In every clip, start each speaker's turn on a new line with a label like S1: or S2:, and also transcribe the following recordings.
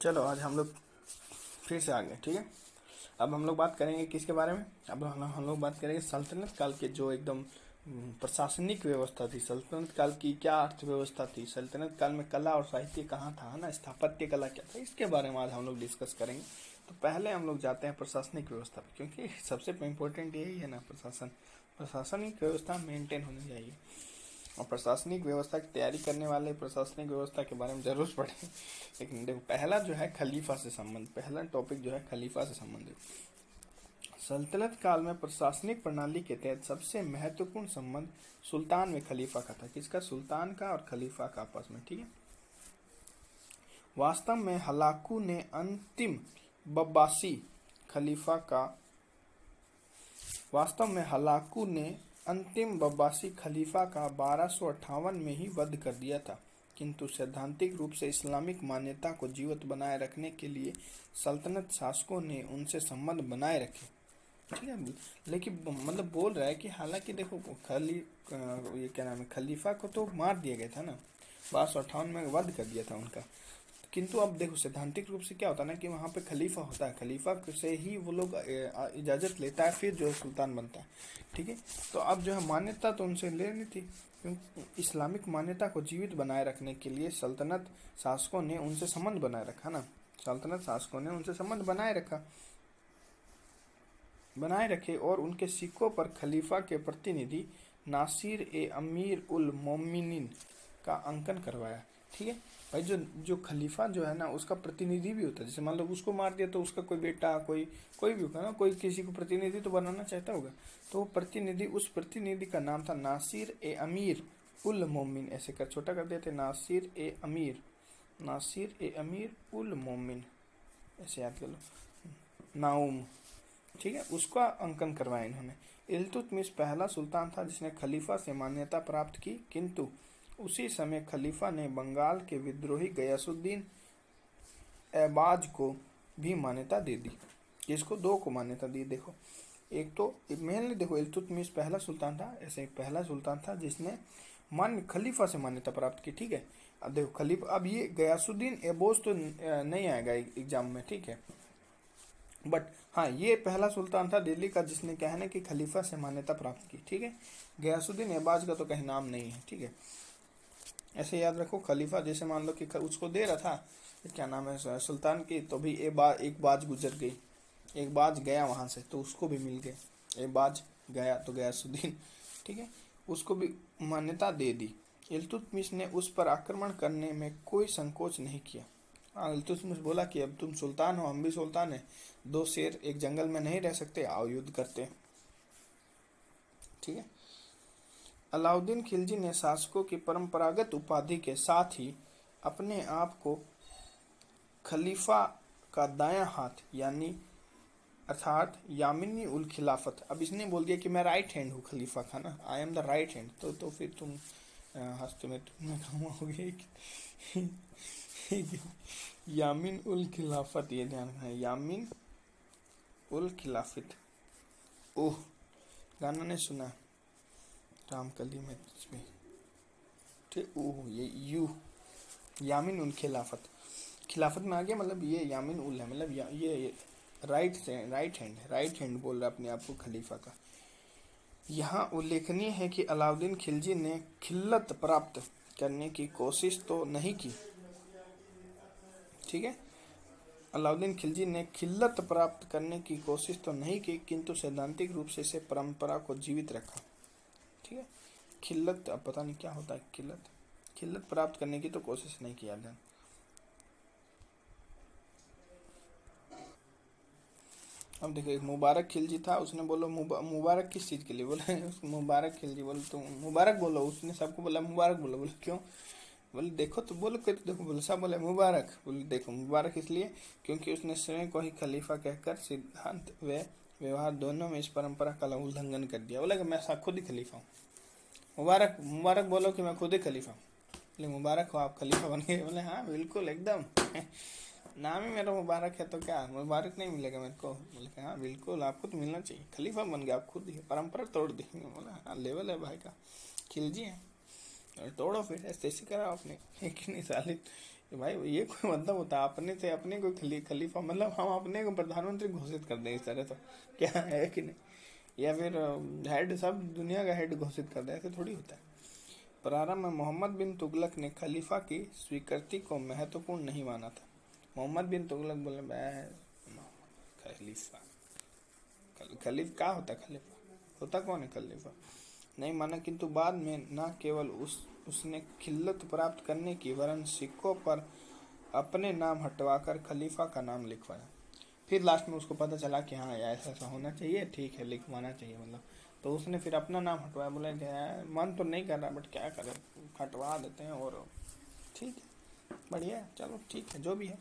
S1: चलो आज हम लोग फिर से आ गए। ठीक है, अब हम लोग बात करेंगे किसके बारे में। अब हम लोग बात करेंगे सल्तनत काल के जो एकदम प्रशासनिक व्यवस्था थी। सल्तनत काल की क्या अर्थव्यवस्था थी, सल्तनत काल में कला और साहित्य कहाँ था, है ना, स्थापत्य कला क्या था, इसके बारे में आज हम लोग डिस्कस करेंगे। तो पहले हम लोग जाते हैं प्रशासनिक व्यवस्था पे, क्योंकि सबसे इम्पोर्टेंट यही है ना, प्रशासनिक व्यवस्था मेंटेन होनी चाहिए। और प्रशासनिक व्यवस्था की तैयारी करने वाले प्रशासनिक व्यवस्था के बारे में जरूर पढ़ें। लेकिन देखो, पहला जो है खलीफा से संबंध, पहला टॉपिक जो है खलीफा से संबंधित। सल्तनत काल में प्रशासनिक प्रणाली के तहत सबसे महत्वपूर्ण संबंध सुल्तान में खलीफा का था। किसका? सुल्तान का और खलीफा का आपस में। ठीक है, वास्तव में हलाकू ने अंतिम बब्बासी खलीफा का वास्तव में हलाकू ने अंतिम बब्बासी खलीफा का 1258 में ही वध कर दिया था, किंतु सैद्धांतिक रूप से इस्लामिक मान्यता को जीवित बनाए रखने के लिए सल्तनत शासकों ने उनसे संबंध बनाए रखे। ठीक है, लेकिन मतलब बोल रहा है कि हालांकि देखो ये क्या नाम है, खलीफा को तो मार दिया गया था ना, 1258 में वध कर दिया था उनका, किंतु अब देखो सैद्धांतिक रूप से क्या होता है ना कि वहाँ पे खलीफा होता है, खलीफा से ही वो लोग इजाज़त लेता है, फिर जो है सुल्तान बनता है। ठीक है, तो अब जो है मान्यता तो उनसे लेनी थी, क्योंकि इस्लामिक मान्यता को जीवित बनाए रखने के लिए सल्तनत शासकों ने उनसे संबंध बनाए रखा ना, सल्तनत शासकों ने उनसे संबंध बनाए रखे और उनके सिक्कों पर खलीफा के प्रतिनिधि नासिर ए अमीर उल मोमिनीन का अंकन करवाया। ठीक है भाई, जो खलीफा जो है ना उसका प्रतिनिधि भी होता है। जैसे मान लो उसको मार दिया तो उसका कोई बेटा कोई भी होगा ना, कोई किसी को प्रतिनिधि तो बनाना चाहता होगा, तो वो प्रतिनिधि, उस प्रतिनिधि का नाम था नासिर ए अमीर उल मोमिन, ऐसे कर छोटा कर देते, नासिर ए अमीर उल मोमिन, ऐसे याद कर लो, नाउम। ठीक है, उसका अंकन करवाया इन्होंने। इल्तुतमिश पहला सुल्तान था जिसने खलीफा से मान्यता प्राप्त की, किंतु उसी समय खलीफा ने बंगाल के विद्रोही गयासुद्दीन ऐबाज को भी मान्यता दे दी। इसको दो को मान्यता दी। देखो, एक तो मेनली देखो इल्तुतमिश पहला सुल्तान था, ऐसे पहला सुल्तान था जिसने खलीफा से मान्यता प्राप्त की। ठीक है, अब देखो खलीफा, अब ये गयासुद्दीन ऐबोज तो नहीं आएगा एग्जाम में, ठीक है, बट हाँ ये पहला सुल्तान था दिल्ली का जिसने क्या है ना कि खलीफा से मान्यता प्राप्त की। ठीक है, गयासुद्दीन ऐबाज का तो कहीं नाम नहीं है। ठीक है, ऐसे याद रखो, खलीफा जैसे मान लो कि उसको दे रहा था क्या नाम है सुल्तान की, तो भी एक बाज गुजर गई, एक बाज गया वहां से तो उसको भी मिल गए, एक बाज गया तो गयासुद्दीन। ठीक है, उसको भी मान्यता दे दी। इल्तुतमिश ने उस पर आक्रमण करने में कोई संकोच नहीं किया। इल्तुतमिश बोला कि अब तुम सुल्तान हो, हम भी सुल्तान है, दो शेर एक जंगल में नहीं रह सकते, आओ युद्ध करते। ठीक है, अलाउद्दीन खिलजी ने शासकों की परंपरागत उपाधि के साथ ही अपने आप को खलीफा का दायां हाथ यानी अर्थात यामिनी उल खिलाफत, अब इसने बोल दिया कि मैं राइट हैंड हूँ खलीफा का ना, I am the right hand, तो फिर तुम हंसते में तुम्हें कमाओगे यामिन उल खिलाफत, ये ध्यान है, यामिन उल खिलाफत। ओह, गाना नहीं सुना रामकली में इसमें, ठीक, ओह ये यू यामिन उल खिलाफत में आ गया, मतलब ये यामिन उल है, मतलब ये राइट हैंड बोल रहा अपने आप को खलीफा का। यहाँ उल्लेखनीय है कि अलाउद्दीन खिलजी ने खिल्लत प्राप्त करने की कोशिश तो नहीं की। ठीक है, अलाउद्दीन खिलजी ने खिल्लत प्राप्त करने की कोशिश तो नहीं की, किंतु सैद्धांतिक रूप से इसे परंपरा को जीवित रखा। ठीक है, खिल्लत, अब पता नहीं क्या होता है खिल्लत प्राप्त करने की तो कोशिश नहीं किया था। अब देखो, एक मुबारक खिलजी था, उसने बोलो मुबारक किस चीज़ के लिए बोला मुबारक खिलजी बोलो तो मुबारक बोलो, उसने सबको बोला मुबारक बोलो, बोले क्यों, बोले देखो तो बोलो, देखो बोले सब बोले मुबारक, बोले देखो मुबारक इसलिए क्योंकि उसने स्वयं को ही खलीफा कहकर सिद्धांत व व्यवहार दोनों में इस परंपरा का उल्लंघन कर दिया। बोला कि मैं खुद ही खलीफा हूँ, मुबारक बोलो कि मैं खुद ही खलीफा हूँ। बोले मुबारक हो, आप खलीफा बन गए। बोले हाँ बिल्कुल एकदम नाम ही मेरा मुबारक है तो क्या मुबारक नहीं मिलेगा मेरे को। बोले हाँ बिल्कुल आपको तो मिलना चाहिए, खलीफा बन गया आप खुद ही, परंपरा तोड़ दी। बोला हाँ लेवल है भाई का, खिलजी है, तोड़ो फिर, ऐसे करा आपने। लेकिन कि भाई ये कोई मतलब होता है अपने से अपने को खलीफा, मतलब हम अपने को प्रधानमंत्री घोषित कर दें इस तरह, तो क्या है कि नहीं? या फिर हेड, सब दुनिया का हेड घोषित कर दे, ऐसे थोड़ी होता है। प्रारंभ में मोहम्मद बिन तुगलक ने खलीफा की स्वीकृति को महत्वपूर्ण नहीं माना था। मोहम्मद बिन तुगलक बोले खलीफा, खलीफ क्या होता है? खलीफा होता कौन है? खलीफा नहीं माना, किंतु बाद में न केवल उसने खिल्लत प्राप्त करने की, वरन सिक्कों पर अपने नाम हटवाकर खलीफा का नाम लिखवाया। फिर लास्ट में उसको पता चला कि हाँ ऐसा ऐसा होना चाहिए, ठीक है, लिखवाना चाहिए मतलब, तो उसने फिर अपना नाम हटवाया। बोले मन तो नहीं कर रहा बट क्या करें, हटवा देते हैं, और ठीक है, बढ़िया है, चलो ठीक है, जो भी है।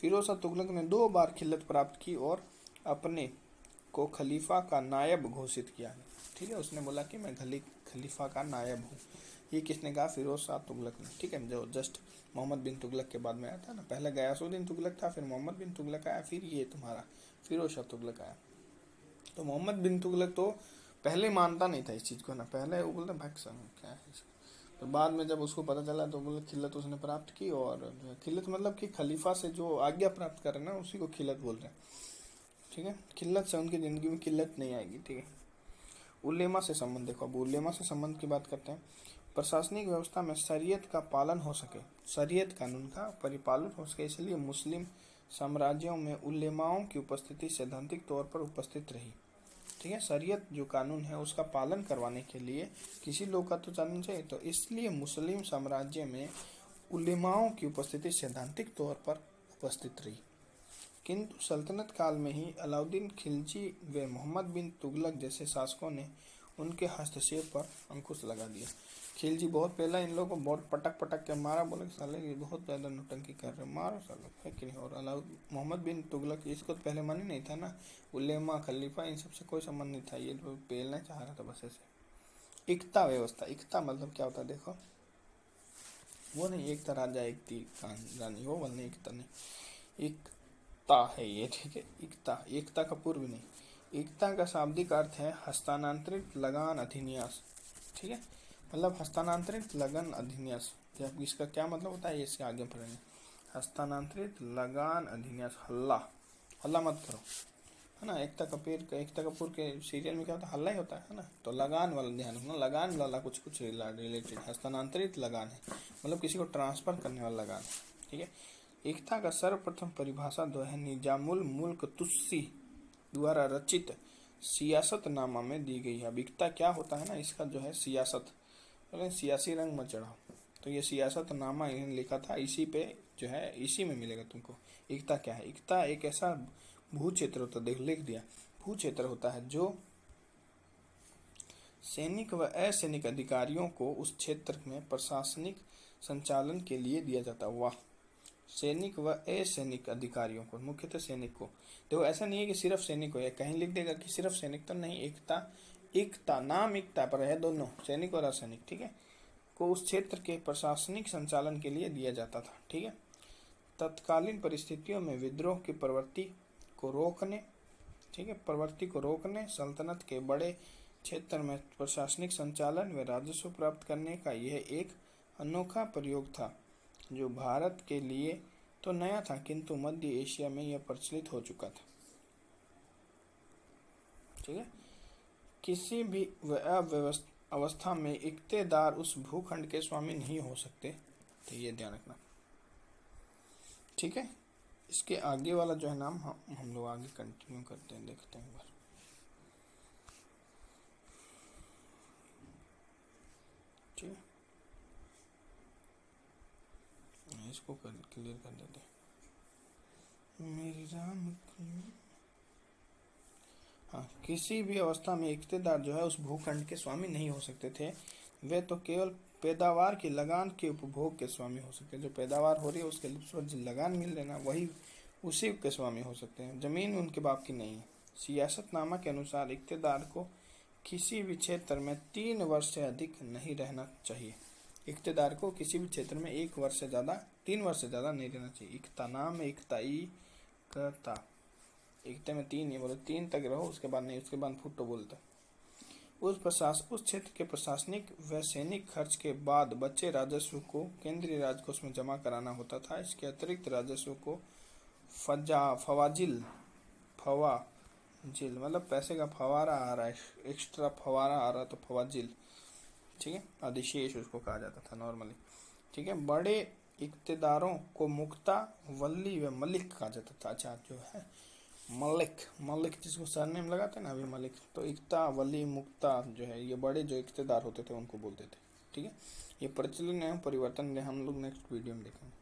S1: फिरोज शाह तुगलक ने 2 बार खिल्लत प्राप्त की और अपने को खलीफा का नायब घोषित किया। ठीक है, उसने बोला कि मैं खलीफा का नायब हूँ। ये किसने कहा? फिरोज शाह तुगलक ने। ठीक है, जो जस्ट मोहम्मद बिन तुगलक के बाद में आया था ना, पहले गयासुद्दीन तुगलक था, फिर मोहम्मद बिन तुगलक आया, फिर ये तुम्हारा फिरोज शाह तुगलक आया। तो मोहम्मद बिन तुगलक तो पहले मानता नहीं था इस चीज़ को ना, पहले वो बोलता भाई क्या है। तो बाद में जब उसको पता चला तो बोले खिल्लत उसने प्राप्त की, और खिल्लत मतलब कि खलीफा से जो आज्ञा प्राप्त करे ना, उसी को खिल्लत बोलते हैं। ठीक है, खिल्लत से उनकी ज़िंदगी में किल्लत नहीं आएगी। ठीक है, उलेमा से संबंध देखो। अब उलेमा से संबंध की बात करते हैं। प्रशासनिक व्यवस्था में शरीयत का पालन हो सके, शरीयत कानून का परिपालन हो सके, इसलिए मुस्लिम साम्राज्यों में उलेमाओं की उपस्थिति सैद्धांतिक तौर पर उपस्थित रही। ठीक है, शरीयत जो कानून है उसका पालन करवाने के लिए किसी लोग का तो जानना चाहिए, तो इसलिए मुस्लिम साम्राज्य में उलेमाओं की उपस्थिति सैद्धांतिक तौर पर उपस्थित रही। किंतु सल्तनत काल में ही अलाउद्दीन खिलजी व मोहम्मद बिन तुगलक जैसे शासकों ने उनके हस्तक्षेप पर अंकुश लगा दिया। खिलजी बहुत पहला इन लोगों को बहुत पटक पटक के मारा, बोले साले ये बहुत ज़्यादा नौटंकी कर रहे, मारो साले, है कि नहीं। और मोहम्मद बिन तुगलक, इसको तो पहले मानी नहीं था ना, उलेमा खलीफा इन सबसे कोई संबंध नहीं था, ये लोग पेलना चाह रहा था बस ऐसे। एकता व्यवस्था, एकता मतलब क्या होता है देखो, वो नहीं एकता राजा एकती रानी, वो वाला नहीं, एकता नहीं, एकता है ये। ठीक है, एकता, एकता का पूर्व नहीं। एकता का शाब्दिक अर्थ है हस्तांतरित लगान अधिन्यास। ठीक है, मतलब हस्तांतरित लगन अधिन्यास। जब इसका क्या मतलब होता है, इसके आगे पढ़ेंगे। हस्तांतरित लगान अधिन्यास, हल्ला, हल्ला मत करो, है ना। एकता कपूर के सीरियल में क्या होता है, हल्ला ही होता है ना। तो लगान वाला ध्यान रखना, लगान वाला कुछ कुछ रिलेटेड, हस्तांतरित लगान है मतलब किसी को ट्रांसफर करने वाला लगान है। ठीक है, एकता का सर्वप्रथम परिभाषा जो है निजामुल मुल्क तुस्सी द्वारा रचित सियासतनामा में दी गई है। अब एकता क्या होता है ना, इसका जो है सियासत, सियासी रंग मत चढ़ाओ, तो ये सियासतनामा इन्होंने लिखा था, इसी पे जो है इसी में मिलेगा तुमको। एकता क्या है? एकता एक ऐसा भू क्षेत्र होता है, देख लिख दिया, भू क्षेत्र होता है जो सैनिक व असैनिक अधिकारियों को उस क्षेत्र में प्रशासनिक संचालन के लिए दिया जाता है। वाह, सैनिक व असैनिक अधिकारियों को, मुख्यतः सैनिक को। देखो ऐसा नहीं है कि सिर्फ सैनिक हो, या कहीं लिख देगा कि सिर्फ सैनिक, तो नहीं, एकता, एकता नाम एकता पर है, दोनों सैनिक और असैनिक, ठीक है, को उस क्षेत्र के प्रशासनिक संचालन के लिए दिया जाता था। ठीक है, तत्कालीन परिस्थितियों में विद्रोह की प्रवृत्ति को रोकने, ठीक है, प्रवृत्ति को रोकने, सल्तनत के बड़े क्षेत्र में प्रशासनिक संचालन व राजस्व प्राप्त करने का यह एक अनोखा प्रयोग था, जो भारत के लिए तो नया था किंतु मध्य एशिया में यह प्रचलित हो चुका था। ठीक है, किसी भी अवस्था में इख्तियार उस भूखंड के स्वामी नहीं हो सकते, तो ये ध्यान रखना। ठीक है, इसके आगे वाला जो है नाम हम लोग आगे कंटिन्यू करते हैं, देखते हैं एक बार। ठीक है, इसको क्लियर कर देते हैं। मेरी राम, हाँ, किसी भी अवस्था में इख्तियार जो है उस भूखंड के स्वामी नहीं हो सकते थे, वे तो केवल पैदावार की लगान के उपभोग के स्वामी हो सकते हैं। जो पैदावार हो रही है उसके जो लगान मिल रही है ना, वही उसी के स्वामी हो सकते हैं, जमीन उनके बाप की नहीं है। सियासतनामा के अनुसार इख्तियार को किसी भी क्षेत्र में 3 वर्ष से अधिक नहीं रहना चाहिए। इख्तियार को किसी भी क्षेत्र में 1 वर्ष से ज़्यादा, 3 वर्ष से ज़्यादा नहीं रहना चाहिए। इख्ता नाम इख्ताई करता, एकते में 3 ही बोलो, 3 तक रहो, उसके बाद नहीं, उसके बाद फुटो बोलता। उस क्षेत्र के प्रशासनिक व सैनिक खर्च के बाद बचे राजस्व को केंद्रीय राजकोष में जमा कराना होता था। इसके अतिरिक्त राजस्व को फवाजिल मतलब पैसे का फवारा आ रहा है, एक्स्ट्रा फवारा आ रहा है तो फवाजिल, ठीक है, अधिशेष उसको कहा जाता था नॉर्मली, ठीक है। बड़े इक्तेदारों को मुक्ता, वली व मलिक कहा जाता था। अच्छा, जो है मलिक जिसको सरनेम लगाते हैं ना, अभी मलिक, तो इक्ता, वली, मुक्ता जो है ये बड़े जो इक्तेदार होते थे उनको बोलते थे, ठीक है। ये प्रचलन एवं परिवर्तन हम लोग नेक्स्ट वीडियो में देखेंगे।